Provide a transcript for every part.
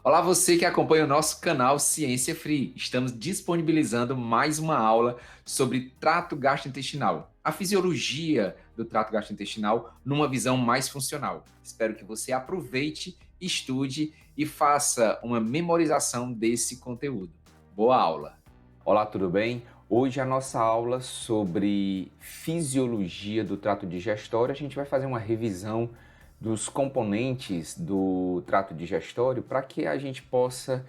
Olá, você que acompanha o nosso canal Ciência Free. Estamos disponibilizando mais uma aula sobre trato gastrointestinal, a fisiologia do trato gastrointestinal numa visão mais funcional. Espero que você aproveite, estude e faça uma memorização desse conteúdo. Boa aula! Olá, tudo bem? Hoje a nossa aula sobre fisiologia do trato digestório, a gente vai fazer uma revisão dos componentes do trato digestório para que a gente possa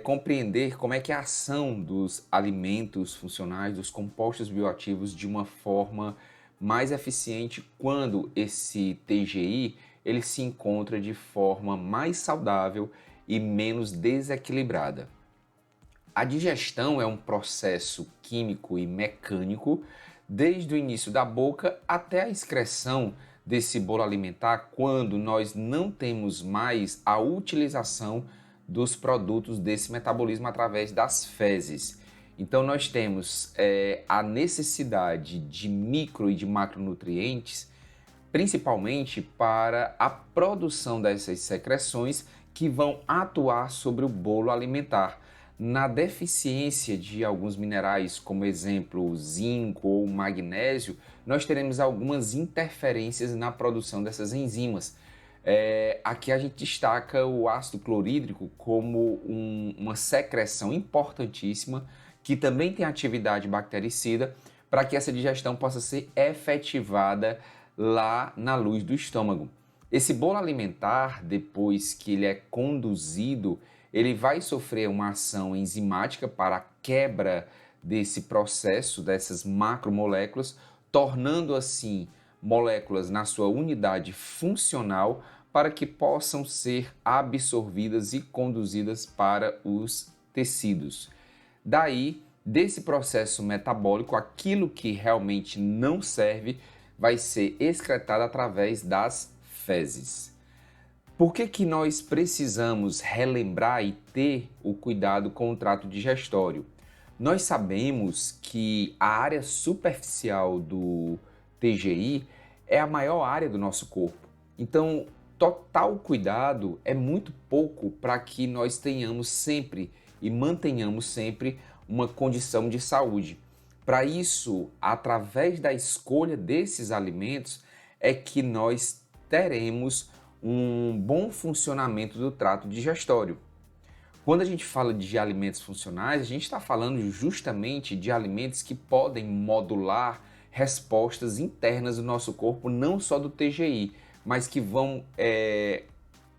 compreender como é que é a ação dos alimentos funcionais, dos compostos bioativos de uma forma mais eficiente quando esse TGI ele se encontra de forma mais saudável e menos desequilibrada. A digestão é um processo químico e mecânico desde o início da boca até a excreção desse bolo alimentar, quando nós não temos mais a utilização dos produtos desse metabolismo através das fezes. Então nós temos a necessidade de micro e de macronutrientes, principalmente para a produção dessas secreções que vão atuar sobre o bolo alimentar. Na deficiência de alguns minerais, como exemplo zinco ou magnésio, nós teremos algumas interferências na produção dessas enzimas. Aqui a gente destaca o ácido clorídrico como uma secreção importantíssima que também tem atividade bactericida para que essa digestão possa ser efetivada lá na luz do estômago. Esse bolo alimentar, depois que ele é conduzido, ele vai sofrer uma ação enzimática para a quebra desse processo, dessas macromoléculas, tornando assim moléculas na sua unidade funcional para que possam ser absorvidas e conduzidas para os tecidos. Daí, desse processo metabólico, aquilo que realmente não serve vai ser excretado através das fezes. Por que nós precisamos relembrar e ter o cuidado com o trato digestório? Nós sabemos que a área superficial do TGI é a maior área do nosso corpo. Então, total cuidado é muito pouco para que nós tenhamos sempre e mantenhamos sempre uma condição de saúde. Para isso, através da escolha desses alimentos, é que nós teremos um bom funcionamento do trato digestório. Quando a gente fala de alimentos funcionais, a gente está falando justamente de alimentos que podem modular respostas internas do nosso corpo, não só do TGI, mas que vão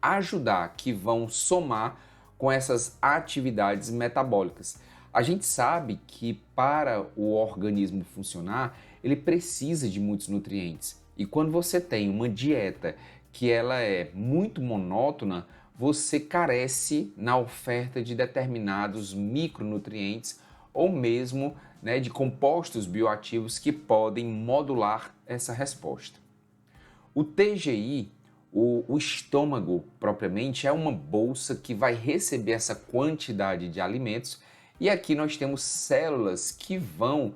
ajudar, que vão somar com essas atividades metabólicas. A gente sabe que para o organismo funcionar, ele precisa de muitos nutrientes. E quando você tem uma dieta que ela é muito monótona, você carece na oferta de determinados micronutrientes ou mesmo de compostos bioativos que podem modular essa resposta. O TGI, o estômago propriamente, é uma bolsa que vai receber essa quantidade de alimentos e aqui nós temos células que vão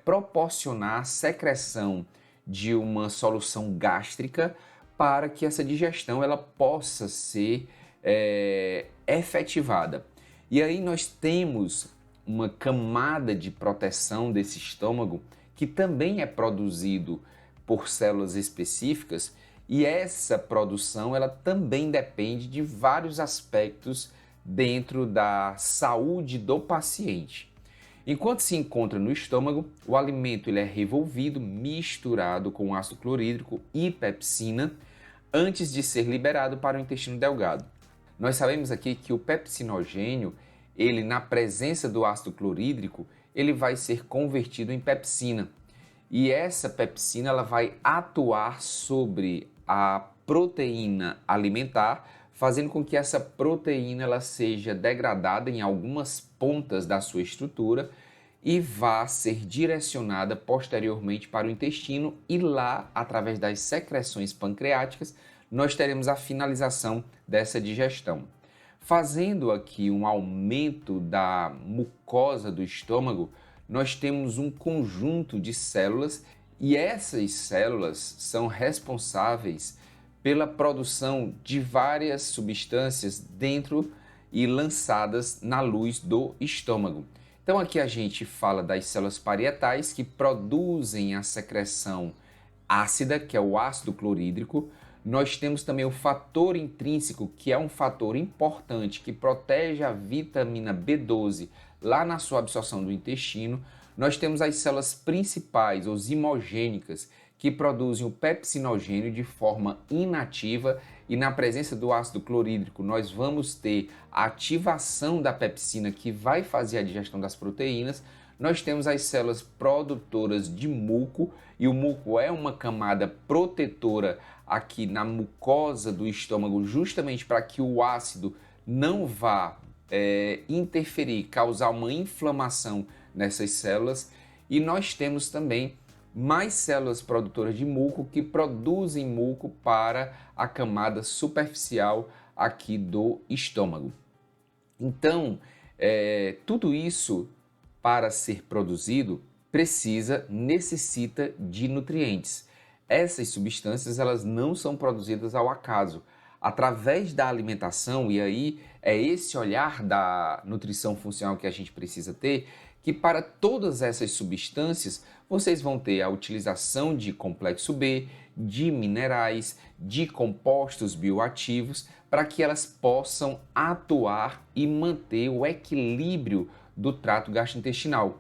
proporcionar a secreção de uma solução gástrica para que essa digestão ela possa ser efetivada. E aí nós temos uma camada de proteção desse estômago que também é produzido por células específicas e essa produção ela também depende de vários aspectos dentro da saúde do paciente. Enquanto se encontra no estômago, o alimento ele é revolvido, misturado com ácido clorídrico e pepsina antes de ser liberado para o intestino delgado. Nós sabemos aqui que o pepsinogênio, ele na presença do ácido clorídrico, ele vai ser convertido em pepsina. E essa pepsina ela vai atuar sobre a proteína alimentar, fazendo com que essa proteína ela seja degradada em algumas pontas da sua estrutura e vá ser direcionada posteriormente para o intestino e lá, através das secreções pancreáticas, nós teremos a finalização dessa digestão. Fazendo aqui um aumento da mucosa do estômago, nós temos um conjunto de células e essas células são responsáveis pela produção de várias substâncias dentro e lançadas na luz do estômago. Então aqui a gente fala das células parietais que produzem a secreção ácida, que é o ácido clorídrico. Nós temos também o fator intrínseco, que é um fator importante que protege a vitamina B12 lá na sua absorção do intestino. Nós temos as células principais, ou zimogênicas, que produzem o pepsinogênio de forma inativa, e na presença do ácido clorídrico nós vamos ter a ativação da pepsina, que vai fazer a digestão das proteínas. Nós temos as células produtoras de muco, e o muco é uma camada protetora aqui na mucosa do estômago, justamente para que o ácido não vá interferir, causar uma inflamação nessas células. E nós temos também mais células produtoras de muco que produzem muco para a camada superficial aqui do estômago. Então, tudo isso, para ser produzido, necessita de nutrientes. Essas substâncias, elas não são produzidas ao acaso. Através da alimentação, e aí é esse olhar da nutrição funcional que a gente precisa ter, que para todas essas substâncias vocês vão ter a utilização de complexo B, de minerais, de compostos bioativos, para que elas possam atuar e manter o equilíbrio do trato gastrointestinal.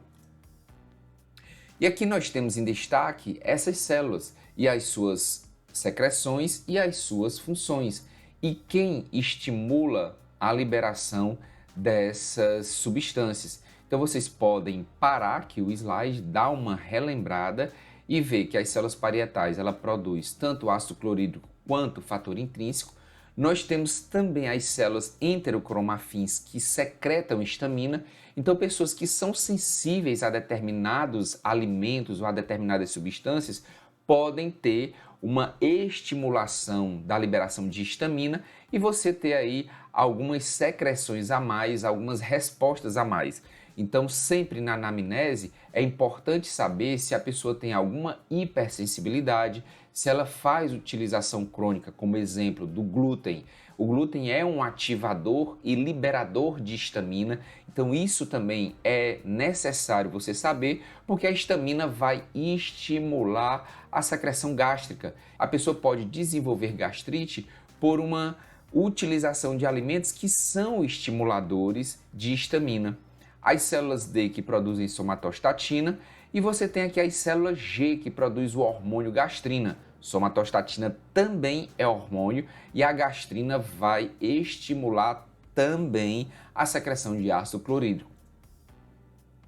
E aqui nós temos em destaque essas células e as suas secreções e as suas funções, e quem estimula a liberação dessas substâncias. Então vocês podem parar aqui o slide, dar uma relembrada e ver que as células parietais, ela produz tanto ácido clorídrico quanto fator intrínseco. Nós temos também as células enterocromafins que secretam histamina. Então pessoas que são sensíveis a determinados alimentos ou a determinadas substâncias podem ter uma estimulação da liberação de histamina e você ter aí algumas secreções a mais, algumas respostas a mais. Então, sempre na anamnese é importante saber se a pessoa tem alguma hipersensibilidade, se ela faz utilização crônica, como exemplo do glúten. O glúten é um ativador e liberador de histamina, então isso também é necessário você saber, porque a histamina vai estimular a secreção gástrica. A pessoa pode desenvolver gastrite por uma utilização de alimentos que são estimuladores de histamina. As células D que produzem somatostatina, e você tem aqui as células G que produzem o hormônio gastrina. Somatostatina também é hormônio e a gastrina vai estimular também a secreção de ácido clorídrico.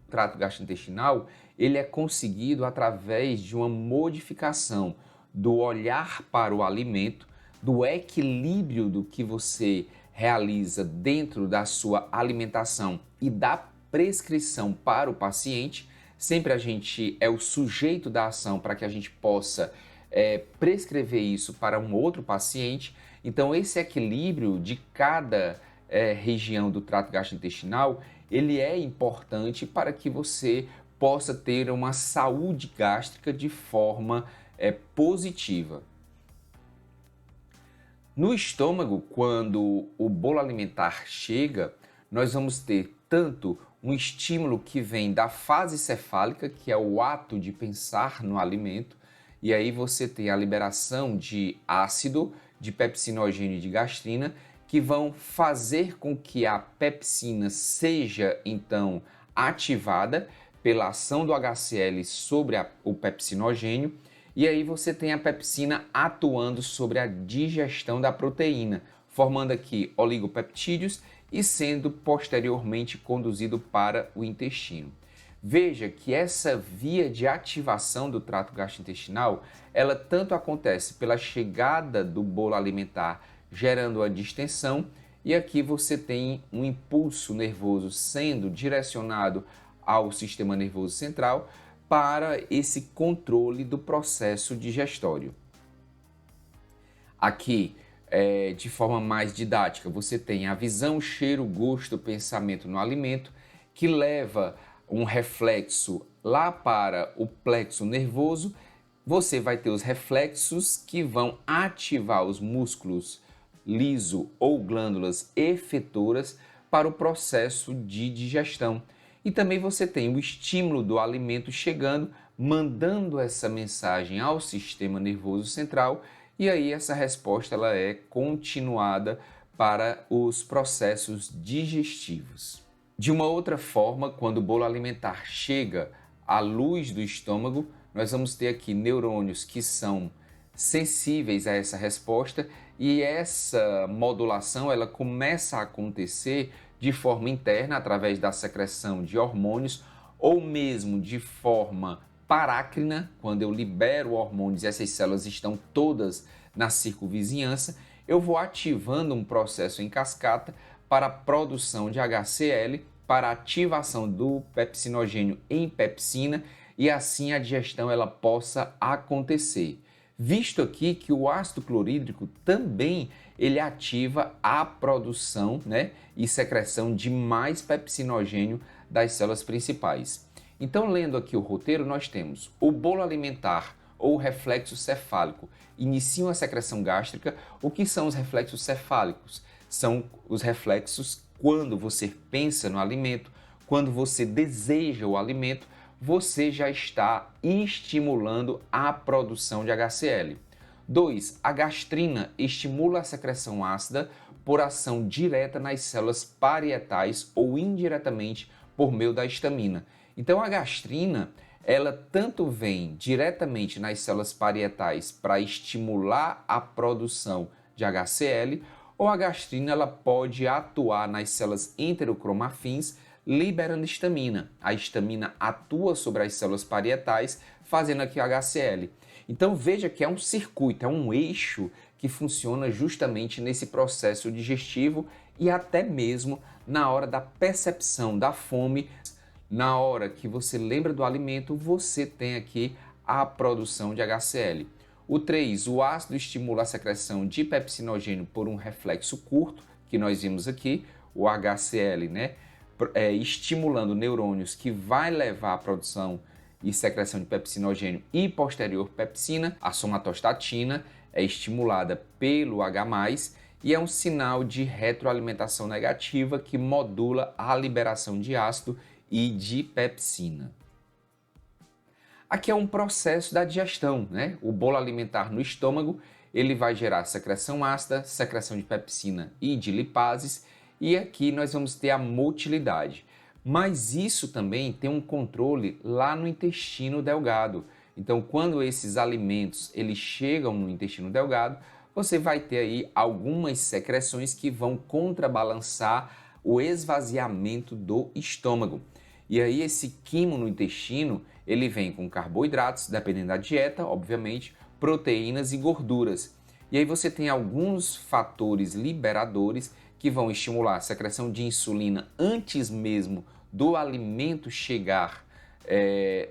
O trato gastrointestinal, ele é conseguido através de uma modificação do olhar para o alimento, do equilíbrio do que você realiza dentro da sua alimentação e da prescrição para o paciente. Sempre a gente é o sujeito da ação para que a gente possa prescrever isso para um outro paciente. Então esse equilíbrio de cada região do trato gastrointestinal, ele é importante para que você possa ter uma saúde gástrica de forma positiva. No estômago, quando o bolo alimentar chega, nós vamos ter tanto um estímulo que vem da fase cefálica, que é o ato de pensar no alimento, e aí você tem a liberação de ácido, de pepsinogênio e de gastrina, que vão fazer com que a pepsina seja, então, ativada pela ação do HCl sobre o pepsinogênio, e aí você tem a pepsina atuando sobre a digestão da proteína, formando aqui oligopeptídeos e sendo posteriormente conduzido para o intestino. Veja que essa via de ativação do trato gastrointestinal, ela tanto acontece pela chegada do bolo alimentar, gerando a distensão, e aqui você tem um impulso nervoso sendo direcionado ao sistema nervoso central para esse controle do processo digestório. Aqui, de forma mais didática, você tem a visão, cheiro, gosto, pensamento no alimento, que leva um reflexo lá para o plexo nervoso. Você vai ter os reflexos que vão ativar os músculos liso ou glândulas efetoras para o processo de digestão. E também você tem o estímulo do alimento chegando, mandando essa mensagem ao sistema nervoso central, e aí essa resposta ela é continuada para os processos digestivos. De uma outra forma, quando o bolo alimentar chega à luz do estômago, nós vamos ter aqui neurônios que são sensíveis a essa resposta, e essa modulação ela começa a acontecer de forma interna através da secreção de hormônios, ou mesmo de forma parácrina, quando eu libero hormônios e essas células estão todas na circunvizinhança, eu vou ativando um processo em cascata para a produção de HCl, para a ativação do pepsinogênio em pepsina, e assim a digestão ela possa acontecer. Visto aqui que o ácido clorídrico também ele ativa a produção, e secreção de mais pepsinogênio das células principais. Então, lendo aqui o roteiro, nós temos o bolo alimentar ou reflexo cefálico iniciam a secreção gástrica. O que são os reflexos cefálicos? São os reflexos quando você pensa no alimento, quando você deseja o alimento, você já está estimulando a produção de HCl. 2. A gastrina estimula a secreção ácida por ação direta nas células parietais ou indiretamente por meio da histamina. Então a gastrina, ela tanto vem diretamente nas células parietais para estimular a produção de HCl, ou a gastrina ela pode atuar nas células enterocromafins, liberando histamina. A histamina atua sobre as células parietais, fazendo aqui o HCl. Então veja que é um circuito, é um eixo que funciona justamente nesse processo digestivo e até mesmo na hora da percepção da fome. Na hora que você lembra do alimento, você tem aqui a produção de HCl. O 3, o ácido estimula a secreção de pepsinogênio por um reflexo curto, que nós vimos aqui, o HCl, estimulando neurônios que vai levar à produção e secreção de pepsinogênio e posterior pepsina. A somatostatina é estimulada pelo H+, e é um sinal de retroalimentação negativa que modula a liberação de ácido e de pepsina. Aqui é um processo da digestão, O bolo alimentar no estômago, ele vai gerar secreção ácida, secreção de pepsina e de lipases, e aqui nós vamos ter a motilidade. Mas isso também tem um controle lá no intestino delgado. Então, quando esses alimentos eles chegam no intestino delgado, você vai ter aí algumas secreções que vão contrabalançar o esvaziamento do estômago. E aí esse quimo no intestino, ele vem com carboidratos, dependendo da dieta, obviamente, proteínas e gorduras. E aí você tem alguns fatores liberadores que vão estimular a secreção de insulina antes mesmo do alimento chegar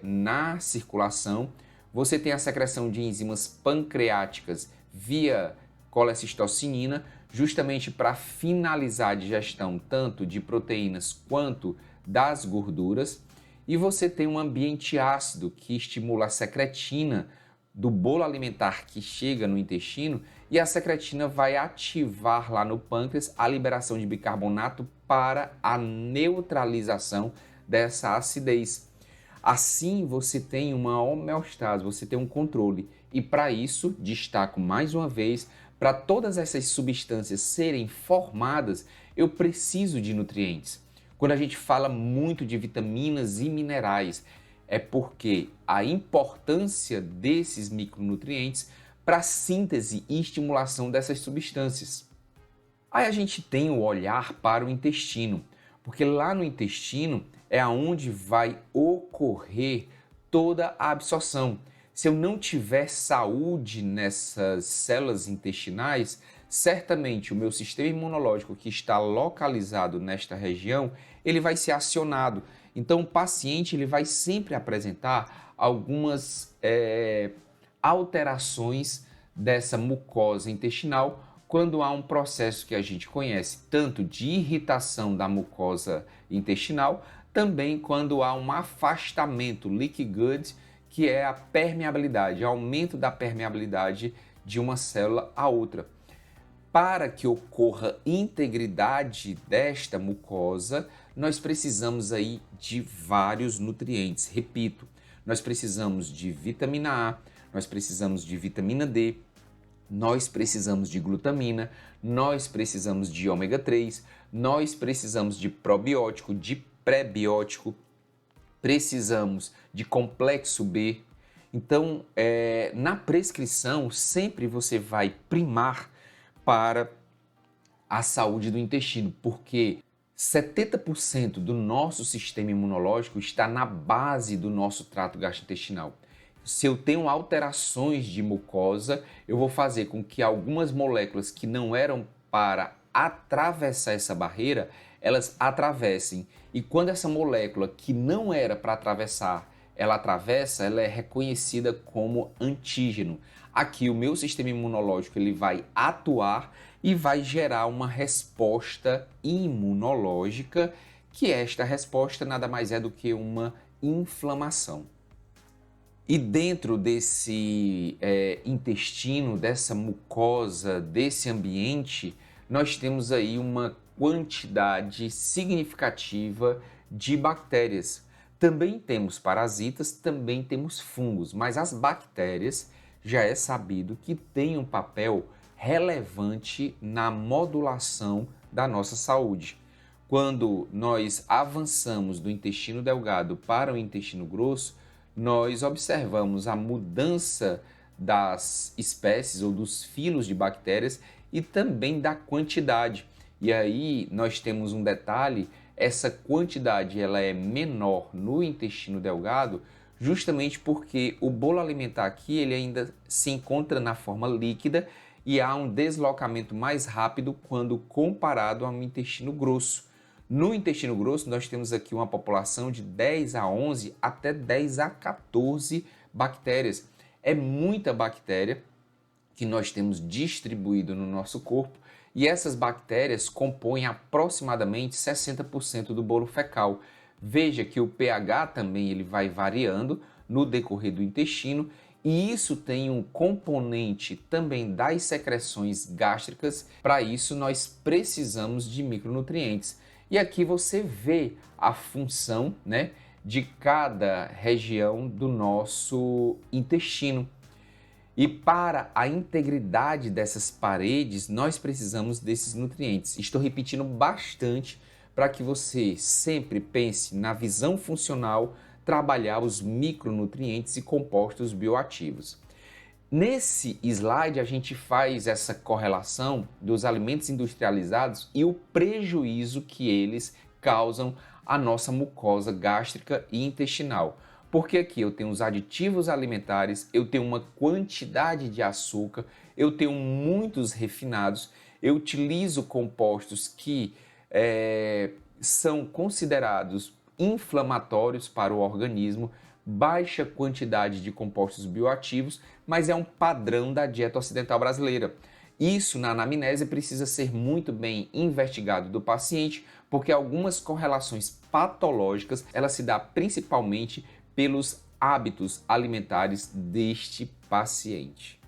na circulação. Você tem a secreção de enzimas pancreáticas via colecistocinina, justamente para finalizar a digestão tanto de proteínas quanto das gorduras. E você tem um ambiente ácido que estimula a secretina do bolo alimentar que chega no intestino, e a secretina vai ativar lá no pâncreas a liberação de bicarbonato para a neutralização dessa acidez. Assim você tem uma homeostase, você tem um controle, e para isso, destaco mais uma vez, para todas essas substâncias serem formadas, eu preciso de nutrientes. Quando a gente fala muito de vitaminas e minerais, é porque a importância desses micronutrientes para a síntese e estimulação dessas substâncias. Aí a gente tem o olhar para o intestino, porque lá no intestino é onde vai ocorrer toda a absorção. Se eu não tiver saúde nessas células intestinais, certamente o meu sistema imunológico que está localizado nesta região, ele vai ser acionado. Então o paciente ele vai sempre apresentar algumas alterações dessa mucosa intestinal quando há um processo que a gente conhece tanto de irritação da mucosa intestinal, também quando há um afastamento leaky gut, que é a permeabilidade, aumento da permeabilidade de uma célula a outra. Para que ocorra integridade desta mucosa, nós precisamos aí de vários nutrientes. Repito, nós precisamos de vitamina A, nós precisamos de vitamina D, nós precisamos de glutamina, nós precisamos de ômega 3, nós precisamos de probiótico, de pré-biótico, precisamos de complexo B. Então, na prescrição, sempre você vai primar para a saúde do intestino, porque 70% do nosso sistema imunológico está na base do nosso trato gastrointestinal. Se eu tenho alterações de mucosa, eu vou fazer com que algumas moléculas que não eram para atravessar essa barreira, elas atravessem. E quando essa molécula que não era para atravessar, ela atravessa, ela é reconhecida como antígeno. Aqui o meu sistema imunológico ele vai atuar e vai gerar uma resposta imunológica, que esta resposta nada mais é do que uma inflamação. E dentro desse intestino, dessa mucosa, desse ambiente, nós temos aí uma quantidade significativa de bactérias. Também temos parasitas, também temos fungos, mas as bactérias já é sabido que têm um papel relevante na modulação da nossa saúde. Quando nós avançamos do intestino delgado para o intestino grosso, nós observamos a mudança das espécies ou dos filos de bactérias e também da quantidade. E aí nós temos um detalhe, essa quantidade ela é menor no intestino delgado, justamente porque o bolo alimentar aqui ele ainda se encontra na forma líquida e há um deslocamento mais rápido quando comparado ao intestino grosso. No intestino grosso, nós temos aqui uma população de 10 a 11 até 10 a 14 bactérias. É muita bactéria que nós temos distribuído no nosso corpo e essas bactérias compõem aproximadamente 60% do bolo fecal. Veja que o pH também ele vai variando no decorrer do intestino e isso tem um componente também das secreções gástricas. Para isso, nós precisamos de micronutrientes. E aqui você vê a função, né, de cada região do nosso intestino. E para a integridade dessas paredes, nós precisamos desses nutrientes. Estou repetindo bastante para que você sempre pense na visão funcional, trabalhar os micronutrientes e compostos bioativos. Nesse slide, a gente faz essa correlação dos alimentos industrializados e o prejuízo que eles causam à nossa mucosa gástrica e intestinal. Porque aqui eu tenho os aditivos alimentares, eu tenho uma quantidade de açúcar, eu tenho muitos refinados, eu utilizo compostos que são considerados inflamatórios para o organismo, baixa quantidade de compostos bioativos, mas é um padrão da dieta ocidental brasileira. Isso na anamnese precisa ser muito bem investigado do paciente, porque algumas correlações patológicas elas se dão principalmente pelos hábitos alimentares deste paciente.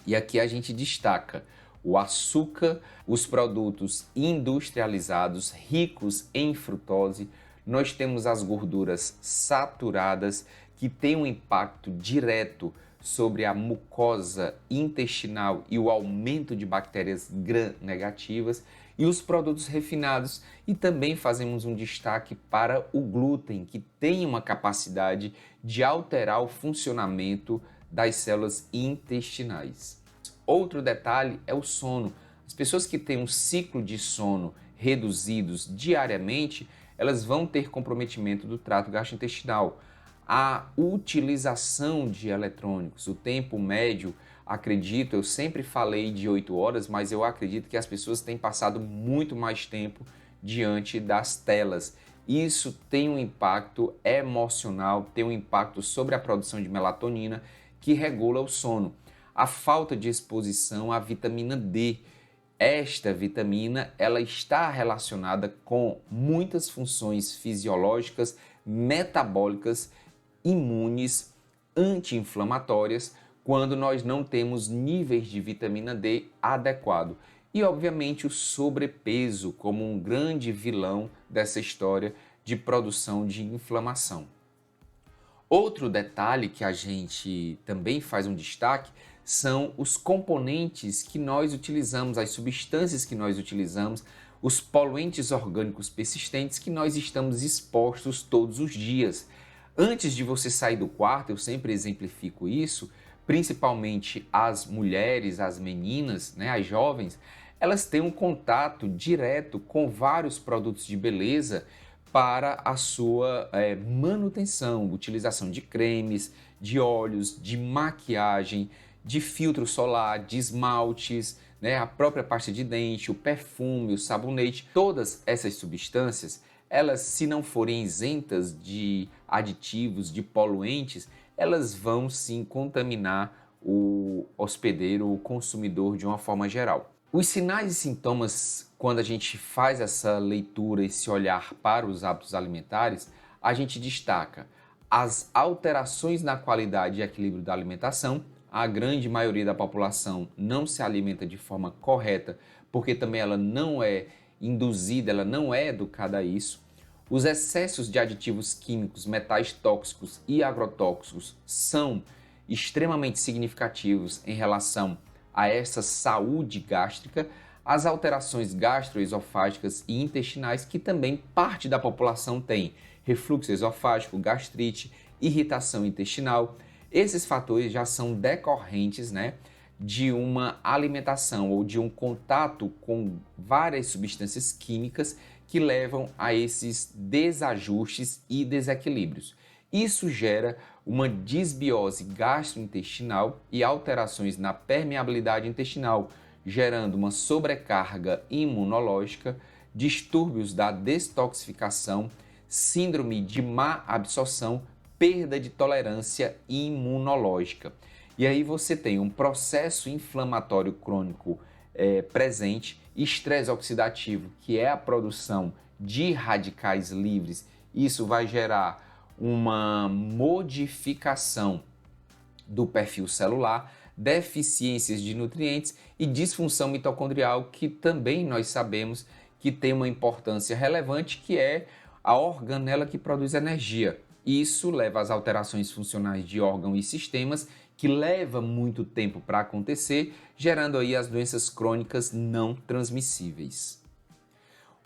E aqui a gente destaca o açúcar, os produtos industrializados ricos em frutose, nós temos as gorduras saturadas que têm um impacto direto sobre a mucosa intestinal e o aumento de bactérias gram-negativas e os produtos refinados. E também fazemos um destaque para o glúten, que tem uma capacidade de alterar o funcionamento das células intestinais. Outro detalhe é o sono. As pessoas que têm um ciclo de sono reduzidos diariamente, elas vão ter comprometimento do trato gastrointestinal. A utilização de eletrônicos, o tempo médio, acredito, eu sempre falei de 8 horas, mas eu acredito que as pessoas têm passado muito mais tempo diante das telas. Isso tem um impacto emocional, tem um impacto sobre a produção de melatonina, que regula o sono. A falta de exposição à vitamina D. Esta vitamina ela está relacionada com muitas funções fisiológicas, metabólicas, imunes, anti-inflamatórias, quando nós não temos níveis de vitamina D adequado. E, obviamente, o sobrepeso como um grande vilão dessa história de produção de inflamação. Outro detalhe que a gente também faz um destaque são os componentes que nós utilizamos, as substâncias que nós utilizamos, os poluentes orgânicos persistentes que nós estamos expostos todos os dias. Antes de você sair do quarto, eu sempre exemplifico isso, principalmente as mulheres, as meninas, né, as jovens, elas têm um contato direto com vários produtos de beleza para a sua manutenção, utilização de cremes, de óleos, de maquiagem, de filtro solar, de esmaltes, né, a própria pasta de dente, o perfume, o sabonete, todas essas substâncias, elas, se não forem isentas de aditivos, de poluentes, elas vão sim contaminar o hospedeiro, o consumidor de uma forma geral. Os sinais e sintomas, quando a gente faz essa leitura, esse olhar para os hábitos alimentares, a gente destaca as alterações na qualidade e equilíbrio da alimentação. A grande maioria da população não se alimenta de forma correta, porque também ela não é induzida, ela não é educada a isso. Os excessos de aditivos químicos, metais tóxicos e agrotóxicos são extremamente significativos em relação a essa saúde gástrica, as alterações gastroesofágicas e intestinais, que também parte da população tem, refluxo esofágico, gastrite, irritação intestinal. Esses fatores já são decorrentes, né, de uma alimentação ou de um contato com várias substâncias químicas que levam a esses desajustes e desequilíbrios. Isso gera uma disbiose gastrointestinal e alterações na permeabilidade intestinal, gerando uma sobrecarga imunológica, distúrbios da detoxificação, síndrome de má absorção, perda de tolerância imunológica. E aí você tem um processo inflamatório crônico presente, estresse oxidativo, que é a produção de radicais livres. Isso vai gerar uma modificação do perfil celular, deficiências de nutrientes e disfunção mitocondrial, que também nós sabemos que tem uma importância relevante, que é a organela que produz energia. Isso leva às alterações funcionais de órgãos e sistemas, que leva muito tempo para acontecer, gerando aí as doenças crônicas não transmissíveis.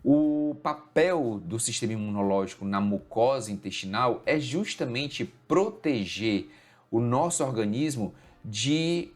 O papel do sistema imunológico na mucosa intestinal é justamente proteger o nosso organismo de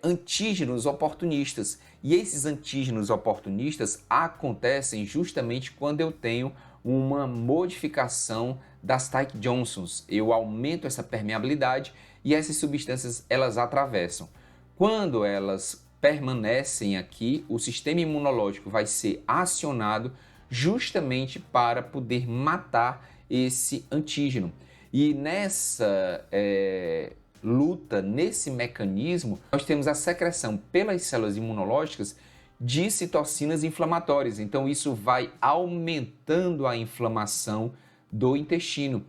antígenos oportunistas. E esses antígenos oportunistas acontecem justamente quando eu tenho uma modificação das Stike-Johnsons. Eu aumento essa permeabilidade e essas substâncias elas atravessam. Quando elas permanecem aqui, o sistema imunológico vai ser acionado justamente para poder matar esse antígeno. E nessa luta, nesse mecanismo, nós temos a secreção pelas células imunológicas de citocinas inflamatórias. Então isso vai aumentando a inflamação do intestino.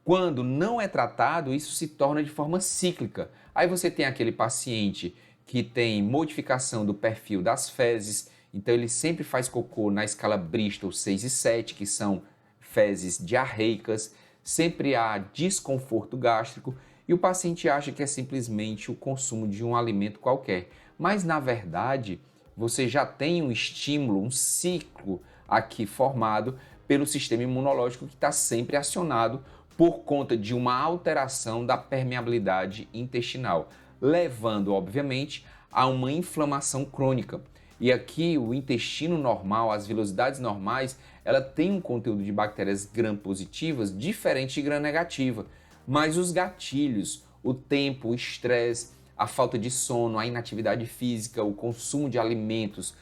Quando não é tratado, isso se torna de forma cíclica. Aí você tem aquele paciente que tem modificação do perfil das fezes, então ele sempre faz cocô na escala Bristol 6 e 7, que são fezes diarreicas, sempre há desconforto gástrico e o paciente acha que é simplesmente o consumo de um alimento qualquer. Mas, na verdade, você já tem um estímulo, um ciclo aqui formado pelo sistema imunológico que está sempre acionado por conta de uma alteração da permeabilidade intestinal, levando, obviamente, a uma inflamação crônica. E aqui o intestino normal, as vilosidades normais, ela tem um conteúdo de bactérias gram-positivas diferente de gram-negativa. Mas os gatilhos, o tempo, o estresse, a falta de sono, a inatividade física, o consumo de alimentos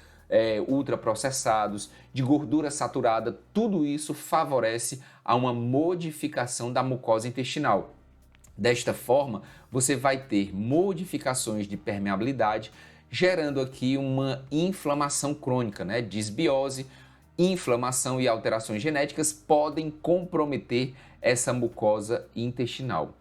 ultraprocessados, de gordura saturada, tudo isso favorece a uma modificação da mucosa intestinal. Desta forma, você vai ter modificações de permeabilidade, gerando aqui uma inflamação crônica, né? Disbiose, inflamação e alterações genéticas podem comprometer essa mucosa intestinal.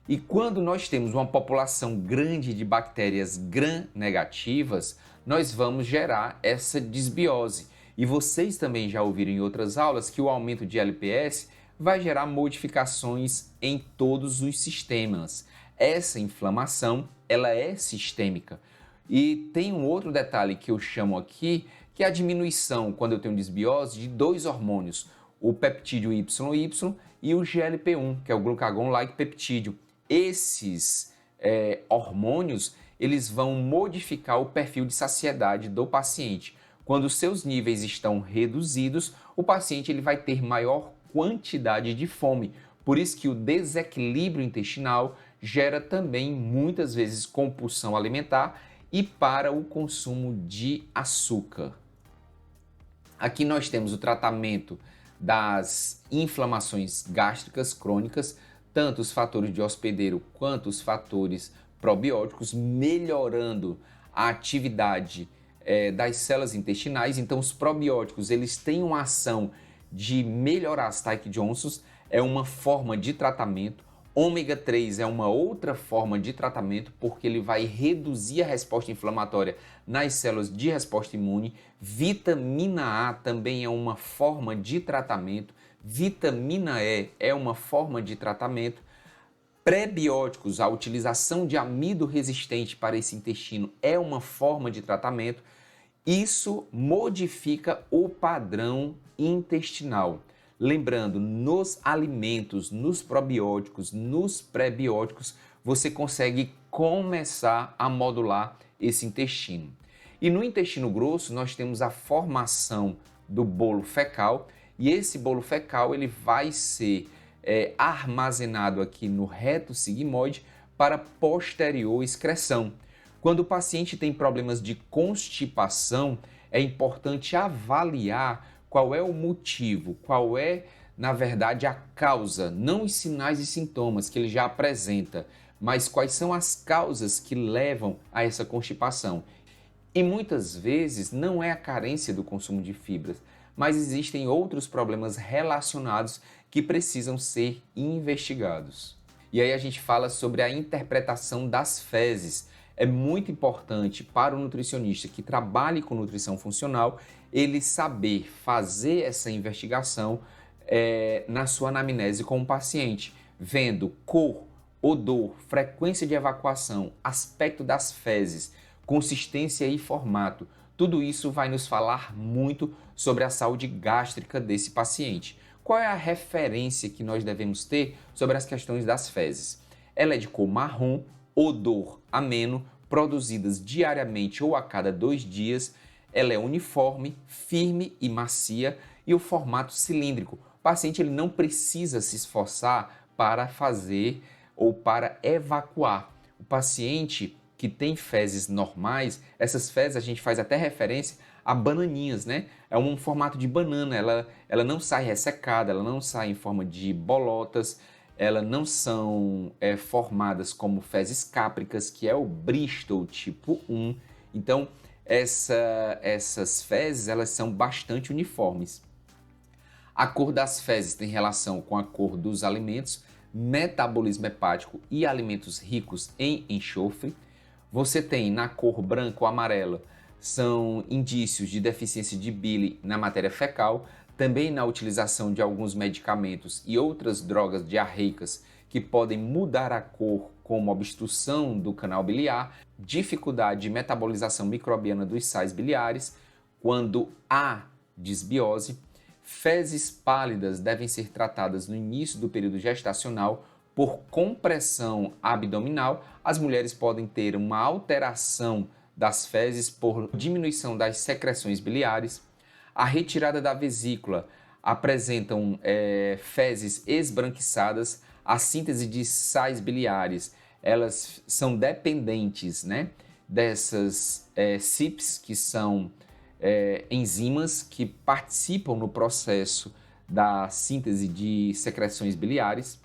E quando nós temos uma população grande de bactérias gram-negativas, nós vamos gerar essa disbiose. E vocês também já ouviram em outras aulas que o aumento de LPS vai gerar modificações em todos os sistemas. Essa inflamação, ela é sistêmica. E tem um outro detalhe que eu chamo aqui, que é a diminuição, quando eu tenho disbiose, de dois hormônios, o peptídeo YY e o GLP-1, que é o glucagon-like peptídeo. Esses hormônios, eles vão modificar o perfil de saciedade do paciente. Quando os seus níveis estão reduzidos, o paciente ele vai ter maior quantidade de fome. Por isso que o desequilíbrio intestinal gera também, muitas vezes, compulsão alimentar e para o consumo de açúcar. Aqui nós temos o tratamento das inflamações gástricas crônicas, tanto os fatores de hospedeiro quanto os fatores probióticos, melhorando a atividade das células intestinais. Então, os probióticos eles têm uma ação de melhorar as Taik-Johnsons, é uma forma de tratamento. Ômega 3 é uma outra forma de tratamento porque ele vai reduzir a resposta inflamatória nas células de resposta imune. Vitamina A também é uma forma de tratamento. Vitamina E é uma forma de tratamento. Prebióticos, a utilização de amido resistente para esse intestino é uma forma de tratamento. Isso modifica o padrão intestinal. Lembrando, nos alimentos, nos probióticos, nos prebióticos, você consegue começar a modular esse intestino. E no intestino grosso, nós temos a formação do bolo fecal, e esse bolo fecal ele vai ser armazenado aqui no reto sigmoide para posterior excreção. Quando o paciente tem problemas de constipação, é importante avaliar qual é o motivo, qual é, na verdade, a causa, não os sinais e sintomas que ele já apresenta, mas quais são as causas que levam a essa constipação. E muitas vezes não é a carência do consumo de fibras, mas existem outros problemas relacionados que precisam ser investigados. E aí a gente fala sobre a interpretação das fezes. É muito importante para o nutricionista que trabalhe com nutrição funcional ele saber fazer essa investigação na sua anamnese com o paciente, vendo cor, odor, frequência de evacuação, aspecto das fezes, consistência e formato. Tudo isso vai nos falar muito sobre a saúde gástrica desse paciente. Qual é a referência que nós devemos ter sobre as questões das fezes? Ela é de cor marrom, odor ameno, produzidas diariamente ou a cada 2 dias. Ela é uniforme, firme e macia e o formato cilíndrico. O paciente ele não precisa se esforçar para fazer ou para evacuar. O paciente que tem fezes normais, essas fezes a gente faz até referência a bananinhas, né? É um formato de banana, ela não sai ressecada, ela não sai em forma de bolotas, elas não são formadas como fezes cápricas, que é o Bristol tipo 1. Então, essas fezes elas são bastante uniformes. A cor das fezes tem relação com a cor dos alimentos, metabolismo hepático e alimentos ricos em enxofre. Você tem na cor branca ou amarela, são indícios de deficiência de bile na matéria fecal, também na utilização de alguns medicamentos e outras drogas diarreicas que podem mudar a cor, como obstrução do canal biliar, dificuldade de metabolização microbiana dos sais biliares, quando há disbiose. Fezes pálidas devem ser tratadas no início do período gestacional por compressão abdominal. As mulheres podem ter uma alteração das fezes por diminuição das secreções biliares. A retirada da vesícula apresentam fezes esbranquiçadas. A síntese de sais biliares, elas são dependentes, né, dessas CYPs, que são enzimas que participam no processo da síntese de secreções biliares.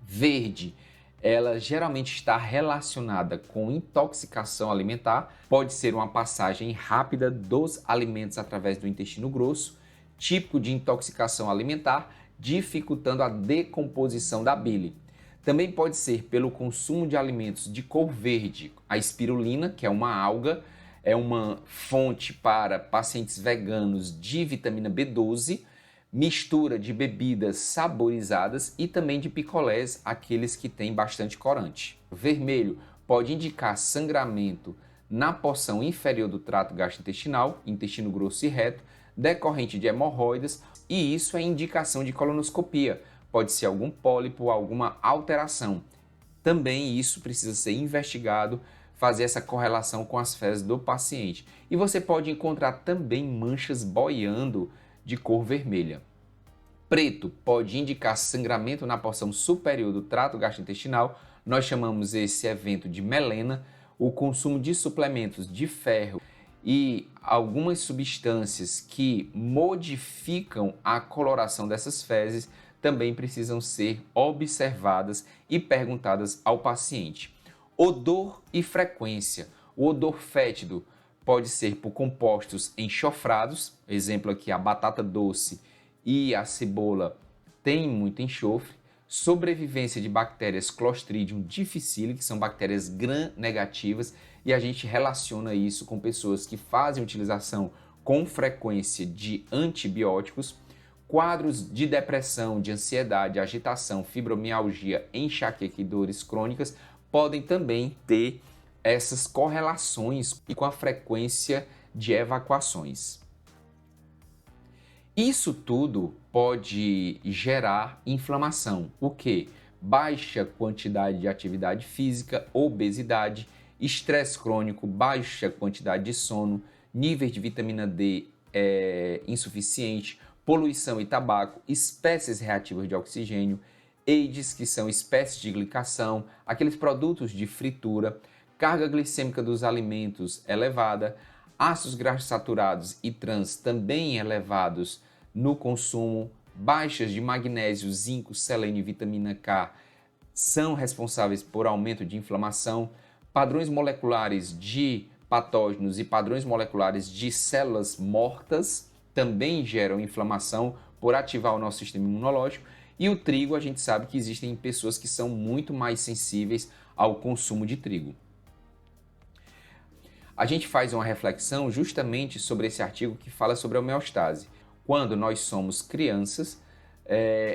Verde, ela geralmente está relacionada com intoxicação alimentar, pode ser uma passagem rápida dos alimentos através do intestino grosso, típico de intoxicação alimentar, dificultando a decomposição da bile. Também pode ser pelo consumo de alimentos de cor verde. A espirulina, que é uma alga, é uma fonte para pacientes veganos de vitamina B12, mistura de bebidas saborizadas e também de picolés, aqueles que têm bastante corante. Vermelho pode indicar sangramento na porção inferior do trato gastrointestinal, intestino grosso e reto, decorrente de hemorroidas, e isso é indicação de colonoscopia. Pode ser algum pólipo, alguma alteração. Também isso precisa ser investigado, fazer essa correlação com as fezes do paciente. E você pode encontrar também manchas boiando de cor vermelha. Preto pode indicar sangramento na porção superior do trato gastrointestinal. Nós chamamos esse evento de melena. O consumo de suplementos de ferro e algumas substâncias que modificam a coloração dessas fezes também precisam ser observadas e perguntadas ao paciente. Odor e frequência. O odor fétido pode ser por compostos enxofrados, exemplo aqui a batata doce e a cebola tem muito enxofre. Sobrevivência de bactérias Clostridium difficile, que são bactérias gram-negativas, e a gente relaciona isso com pessoas que fazem utilização com frequência de antibióticos. Quadros de depressão, de ansiedade, agitação, fibromialgia, enxaqueca e dores crônicas podem também ter essas correlações com a frequência de evacuações. Isso tudo pode gerar inflamação, o que? Baixa quantidade de atividade física, obesidade, estresse crônico, baixa quantidade de sono, níveis de vitamina D insuficiente, poluição e tabaco, espécies reativas de oxigênio, AIDS, que são espécies de glicação, aqueles produtos de fritura, carga glicêmica dos alimentos elevada, ácidos graxos saturados e trans também elevados no consumo, baixas de magnésio, zinco, selênio e vitamina K são responsáveis por aumento de inflamação, padrões moleculares de patógenos e padrões moleculares de células mortas também geram inflamação por ativar o nosso sistema imunológico, e o trigo, a gente sabe que existem pessoas que são muito mais sensíveis ao consumo de trigo. A gente faz uma reflexão justamente sobre esse artigo que fala sobre a homeostase. Quando nós somos crianças,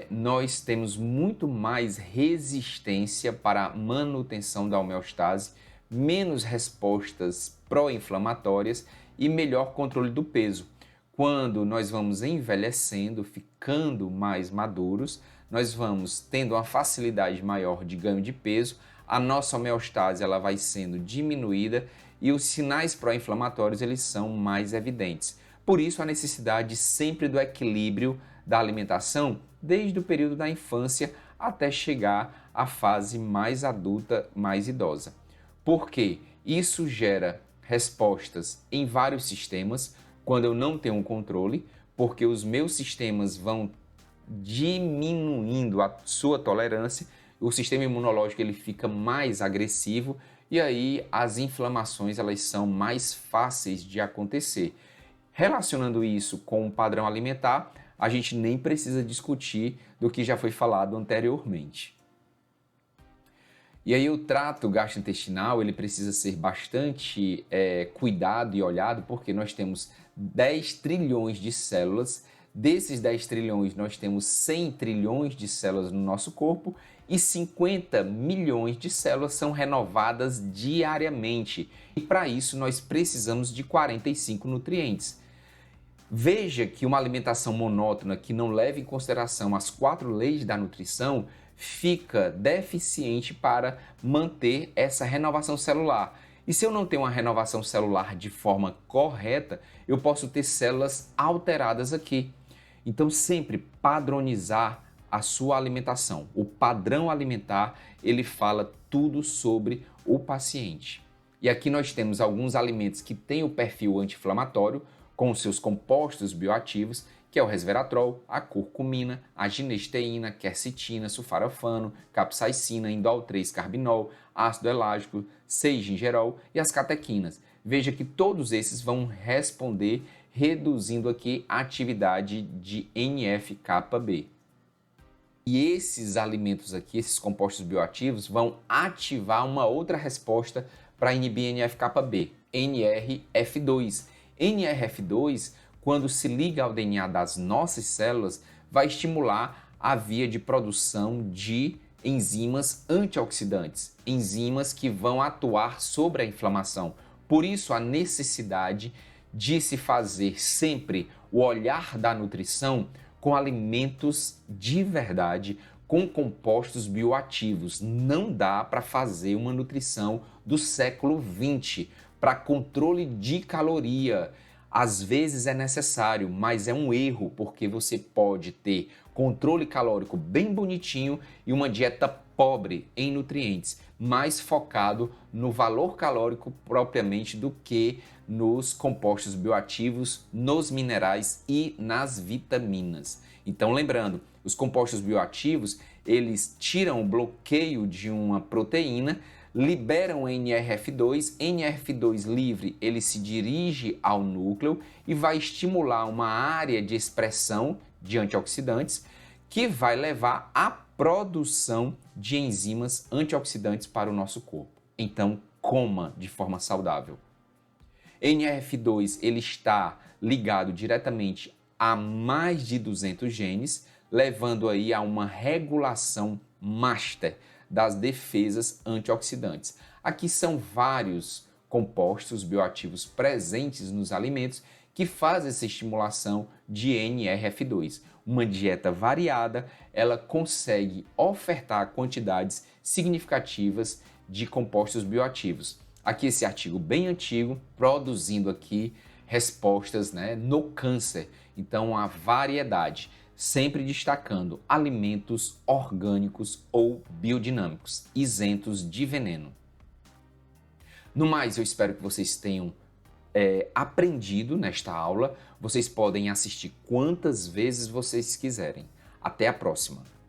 nós temos muito mais resistência para a manutenção da homeostase, menos respostas pró-inflamatórias e melhor controle do peso. Quando nós vamos envelhecendo, ficando mais maduros, nós vamos tendo uma facilidade maior de ganho de peso, a nossa homeostase ela vai sendo diminuída e os sinais pró-inflamatórios eles são mais evidentes. Por isso a necessidade sempre do equilíbrio da alimentação desde o período da infância até chegar à fase mais adulta, mais idosa. Por quê? Isso gera respostas em vários sistemas quando eu não tenho um controle, porque os meus sistemas vão diminuindo a sua tolerância, o sistema imunológico ele fica mais agressivo e aí as inflamações elas são mais fáceis de acontecer. Relacionando isso com o padrão alimentar, a gente nem precisa discutir do que já foi falado anteriormente. E aí o trato gastrointestinal ele precisa ser bastante cuidado e olhado, porque nós temos 10 trilhões de células. Desses 10 trilhões, nós temos 100 trilhões de células no nosso corpo e 50 milhões de células são renovadas diariamente. E para isso, nós precisamos de 45 nutrientes. Veja que uma alimentação monótona que não leva em consideração as 4 leis da nutrição fica deficiente para manter essa renovação celular. E se eu não tenho uma renovação celular de forma correta, eu posso ter células alteradas aqui. Então, sempre padronizar a sua alimentação. O padrão alimentar, ele fala tudo sobre o paciente. E aqui nós temos alguns alimentos que têm o perfil anti-inflamatório, com seus compostos bioativos, que é o resveratrol, a curcumina, a ginesteína, quercetina, sulforafano, capsaicina, indol 3-carbinol, ácido elágico, 6-gingerol e as catequinas. Veja que todos esses vão responder reduzindo aqui a atividade de NF-κB. E esses alimentos aqui, esses compostos bioativos, vão ativar uma outra resposta para inibir NF-κB, NRF2. NRF2, quando se liga ao DNA das nossas células, vai estimular a via de produção de enzimas antioxidantes, enzimas que vão atuar sobre a inflamação. Por isso, a necessidade de se fazer sempre o olhar da nutrição com alimentos de verdade, com compostos bioativos. Não dá para fazer uma nutrição do século XX para controle de caloria. Às vezes é necessário, mas é um erro, porque você pode ter controle calórico bem bonitinho e uma dieta pobre em nutrientes, mais focado no valor calórico propriamente do que nos compostos bioativos, nos minerais e nas vitaminas. Então, lembrando, os compostos bioativos, eles tiram o bloqueio de uma proteína, liberam NRF2, NRF2 livre, ele se dirige ao núcleo e vai estimular uma área de expressão de antioxidantes que vai levar à produção de enzimas antioxidantes para o nosso corpo. Então, coma de forma saudável. NRF2 ele está ligado diretamente a mais de 200 genes, levando aí a uma regulação master das defesas antioxidantes. Aqui são vários compostos bioativos presentes nos alimentos que fazem essa estimulação de NRF2. Uma dieta variada, ela consegue ofertar quantidades significativas de compostos bioativos. Aqui esse artigo bem antigo, produzindo aqui respostas, no câncer. Então, a variedade, sempre destacando alimentos orgânicos ou biodinâmicos, isentos de veneno. No mais, eu espero que vocês tenham aprendido nesta aula. Vocês podem assistir quantas vezes vocês quiserem. Até a próxima!